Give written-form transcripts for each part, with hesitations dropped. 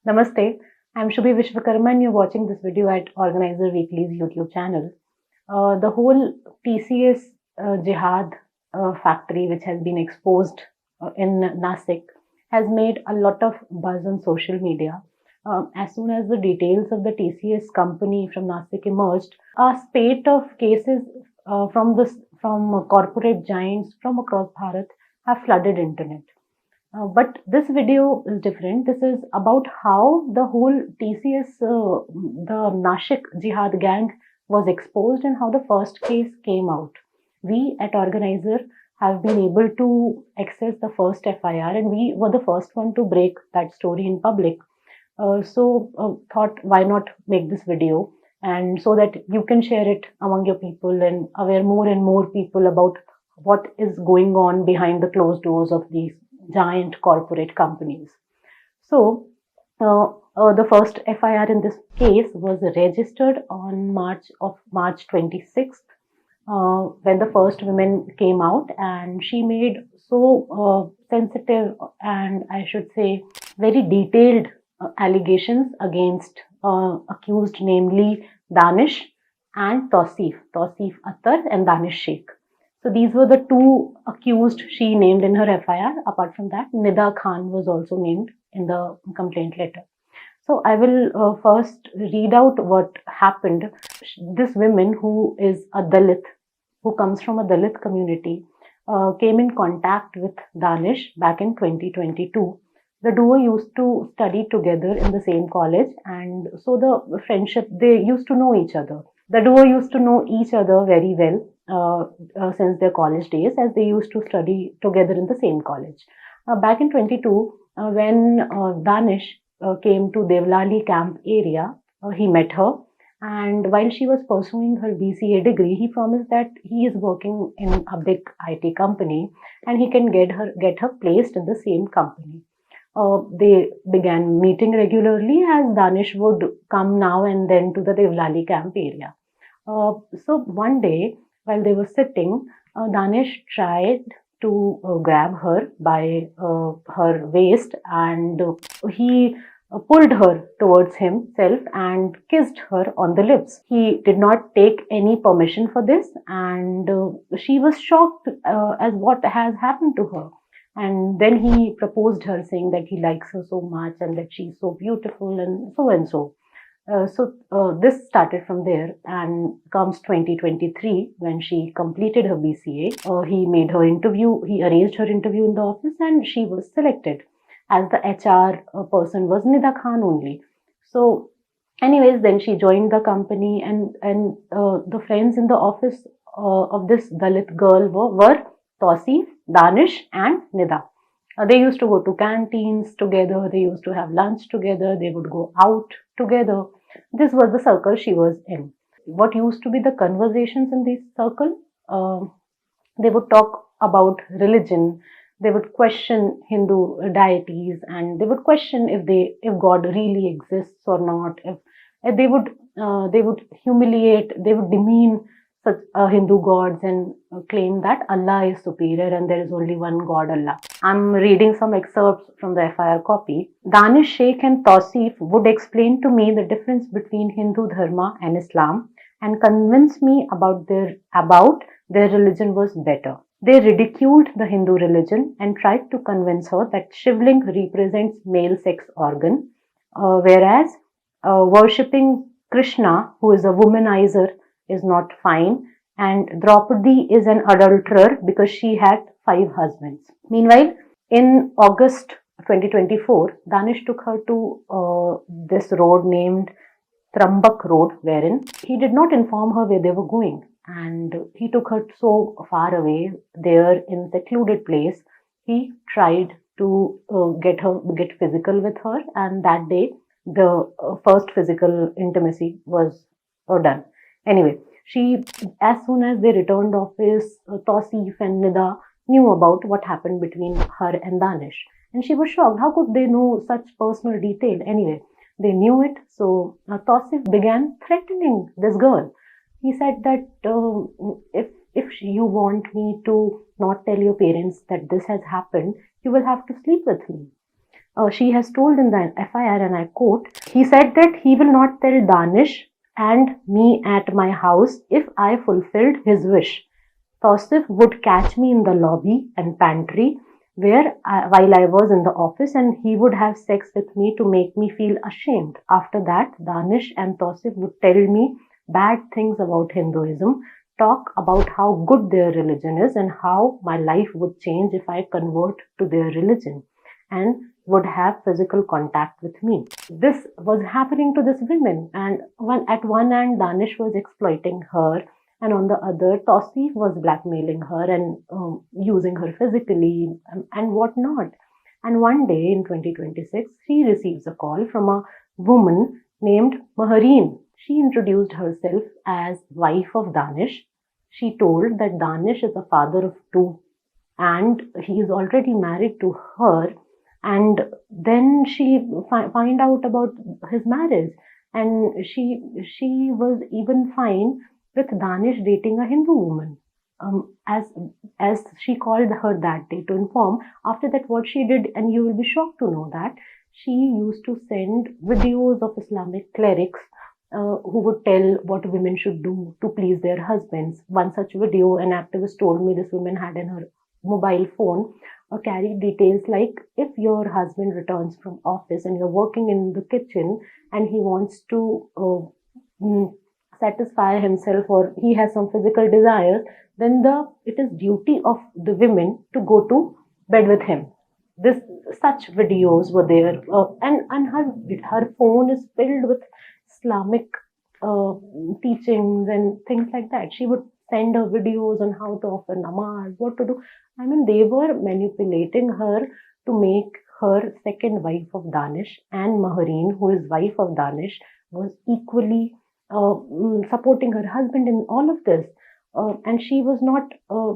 Namaste, I'm Shubhi Vishwakarma and you're watching this video at Organiser Weekly's YouTube channel. The whole TCS Jihad factory, which has been exposed in Nashik, has made a lot of buzz on social media. As soon as the details of the TCS company from Nashik emerged, a spate of cases from corporate giants from across Bharat have flooded internet. But this video is different. This is about how the whole TCS, the Nashik Jihad gang was exposed and how the first case came out. We at Organiser have been able to access the first FIR and we were the first one to break that story in public. So thought why not make this video and so that you can share it among your people and aware more and more people about what is going on behind the closed doors of these giant corporate companies. So, the first FIR in this case was registered on March 26th, when the first woman came out, and she made so sensitive and I should say very detailed allegations against accused, namely Danish and Tausif Attar and Danish Sheikh. So these were the two accused she named in her FIR. Apart from that, Nida Khan was also named in the complaint letter. So I will first read out what happened. This woman who is a Dalit, who comes from a Dalit community, came in contact with Danish back in 2022. The duo used to study together in the same college, and so the friendship, they used to know each other. The duo used to know each other very well since their college days, as they used to study together in the same college. Back in 22, when Danish came to Devlali camp area, he met her, and while she was pursuing her BCA degree, he promised that he is working in a big IT company and he can get her placed in the same company. They began meeting regularly, as Danish would come now and then to the Devlali camp area. So one day, while they were sitting, Danish tried to grab her by her waist, and he pulled her towards himself and kissed her on the lips. He did not take any permission for this, and she was shocked as what has happened to her. And then he proposed her, saying that he likes her so much and that she's so beautiful and so and so. So this started from there, and comes 2023 when she completed her BCA. He made her interview, he arranged her interview in the office, and she was selected, as the HR person was Nida Khan only. So anyways, then she joined the company, and the friends in the office of this Dalit girl were Tausif, Danish and Nida. They used to go to canteens together, they used to have lunch together, they would go out together. This was the circle she was in. What used to be the conversations in this circle? They would talk about religion, they would question Hindu deities, and they would question if God really exists or not. If they would humiliate, they would demean such Hindu gods and claim that Allah is superior and there is only one God, Allah. I'm reading some excerpts from the FIR copy. Danish Sheikh and Tausif would explain to me the difference between Hindu Dharma and Islam and convince me about their religion was better. They ridiculed the Hindu religion and tried to convince her that shivling represents male sex organ, whereas worshipping Krishna, who is a womanizer, is not fine, and Draupadi is an adulterer because she had 5 husbands. Meanwhile, in August 2024, Danish took her to this road named Trambak Road, wherein he did not inform her where they were going, and he took her so far away there in secluded place. He tried to get physical with her, and that day the first physical intimacy was done. Anyway, as soon as they returned office, Tausif and Nida knew about what happened between her and Danish. And she was shocked. How could they know such personal detail? Anyway, they knew it. So Tausif began threatening this girl. He said that if you want me to not tell your parents that this has happened, you will have to sleep with me. She has told in the FIR, and I quote, he said that he will not tell Danish and me at my house if I fulfilled his wish. Tausif would catch me in the lobby and pantry while I was in the office, and he would have sex with me to make me feel ashamed. After that, Danish and Tausif would tell me bad things about Hinduism, talk about how good their religion is and how my life would change if I convert to their religion, and would have physical contact with me. This was happening to this woman, and at one end Danish was exploiting her, and on the other Tausif was blackmailing her and using her physically, and whatnot. And one day in 2026, she receives a call from a woman named Mahareen. She introduced herself as wife of Danish. She told that Danish is a father of two and he is already married to her, and then she find out about his marriage, and she was even fine with Danish dating a Hindu woman, as she called her that day to inform. After that, what she did, and you will be shocked to know that she used to send videos of Islamic clerics who would tell what women should do to please their husbands. One such video, an activist told me this woman had in her mobile phone carried details like, if your husband returns from office and you're working in the kitchen and he wants to satisfy himself or he has some physical desires, then it is duty of the women to go to bed with him. This such videos were there, and her phone is filled with Islamic teachings and things like that. She would send her videos on how to offer namaz, what to do. I mean, they were manipulating her to make her second wife of Danish, and Mahareen, who is wife of Danish, was equally supporting her husband in all of this. And she was not.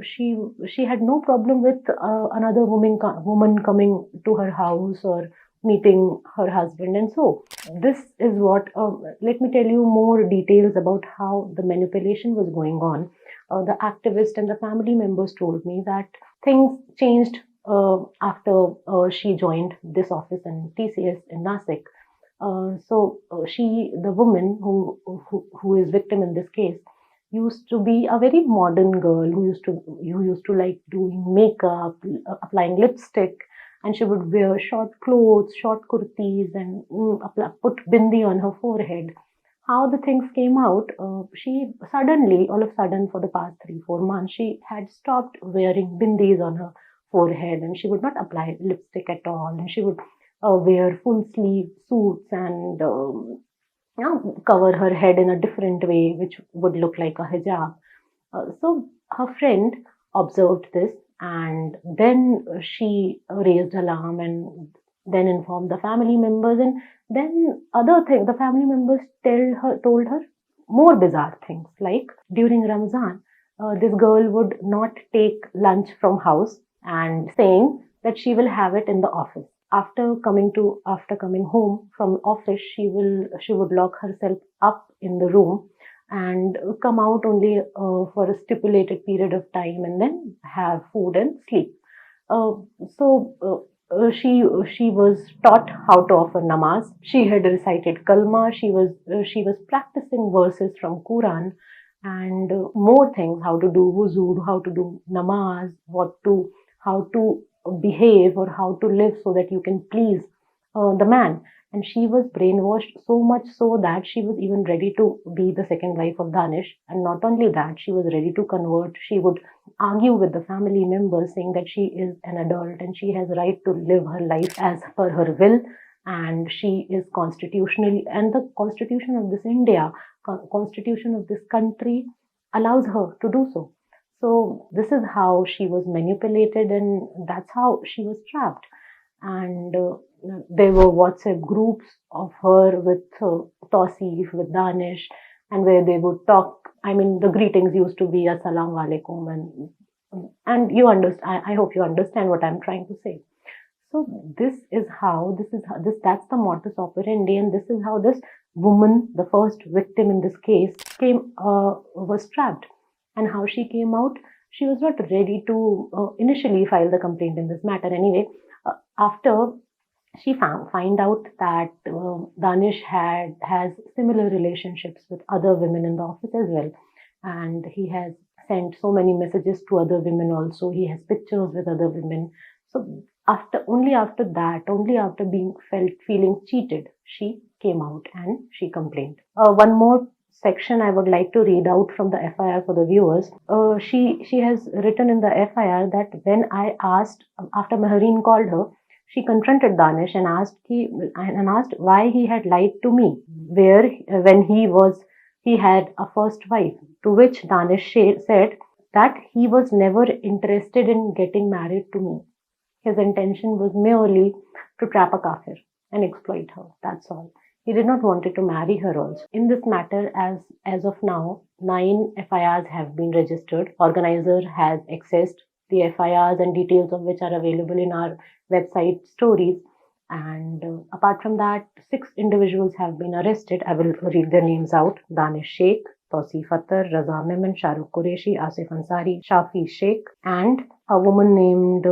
She had no problem with another woman coming to her house or meeting her husband, and so this is what. Let me tell you more details about how the manipulation was going on. The activist and the family members told me that things changed after she joined this office in TCS in Nashik. The woman who is victim in this case, used to be a very modern girl who used to like doing makeup, applying lipstick, and she would wear short clothes, short kurtis, and put bindi on her forehead. How the things came out, she suddenly, all of a sudden, for the past 3-4 months, she had stopped wearing bindis on her forehead, and she would not apply lipstick at all, and she would wear full sleeve suits and cover her head in a different way, which would look like a hijab. So her friend observed this, and then she raised alarm and then informed the family members, and then the family members told her more bizarre things, like during Ramzan, this girl would not take lunch from house, and saying that she will have it in the office. After coming home from office, she would lock herself up in the room and come out only for a stipulated period of time, and then have food and sleep. She was taught how to offer namaz. She had recited kalma. She was practicing verses from Quran, and more things, how to do wuzu, how to do namaz, how to behave or how to live so that you can please the man. And she was brainwashed so much so that she was even ready to be the second wife of Danish. And not only that, she was ready to convert. She would argue with the family members, saying that she is an adult and she has right to live her life as per her will. And she is constitutionally, and the constitution of this constitution of this country allows her to do so. So this is how she was manipulated, and that's how she was trapped. And there were WhatsApp groups of her with Tausif, with Danish, and where they would talk. I mean, the greetings used to be Assalamu alaikum, and you understand. I hope you understand what I'm trying to say. So that's the modus operandi, and this is how this woman, the first victim in this case, was trapped. And how she came out, she was not ready to initially file the complaint in this matter. Anyway, after she find out that Danish has similar relationships with other women in the office as well, and he has sent so many messages to other women also. He has pictures with other women. So only after being feeling cheated, she came out and she complained. One more section I would like to read out from the FIR for the viewers. She has written in the FIR that when I asked after Mehreen called her, she confronted Danish and asked why he had lied to me, where when he had a first wife. To which Danish said that he was never interested in getting married to me. His intention was merely to trap a kafir and exploit her. That's all. He did not want to marry her also. In this matter, as of now, 9 FIRs have been registered. Organiser has accessed the FIRs and details of which are available in our website stories. And apart from that, 6 individuals have been arrested. I will read their names out. Danish Sheikh, Tausif Attar, Raza Memon, Shahrukh Qureshi, Asif Ansari, Shafi Sheikh, and a woman named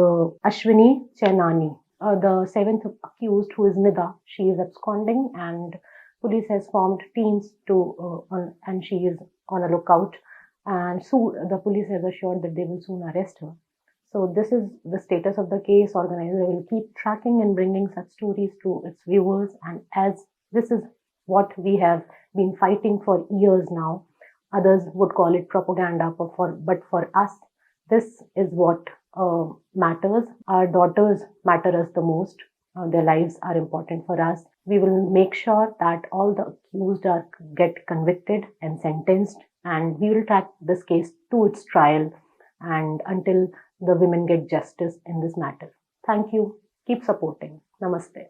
Ashwini Chenani. The 7th accused, who is Nida, she is absconding, and police has formed teams and she is on a lookout. And soon the police has assured that they will soon arrest her. So this is the status of the case. Organiser will keep tracking and bringing such stories to its viewers. And as this is what we have been fighting for years now, others would call it propaganda, but for us, this is what matters. Our daughters matter us the most. Their lives are important for us. We will make sure that all the accused get convicted and sentenced, and we will track this case to its trial and until the women get justice in this matter. Thank you. Keep supporting. Namaste.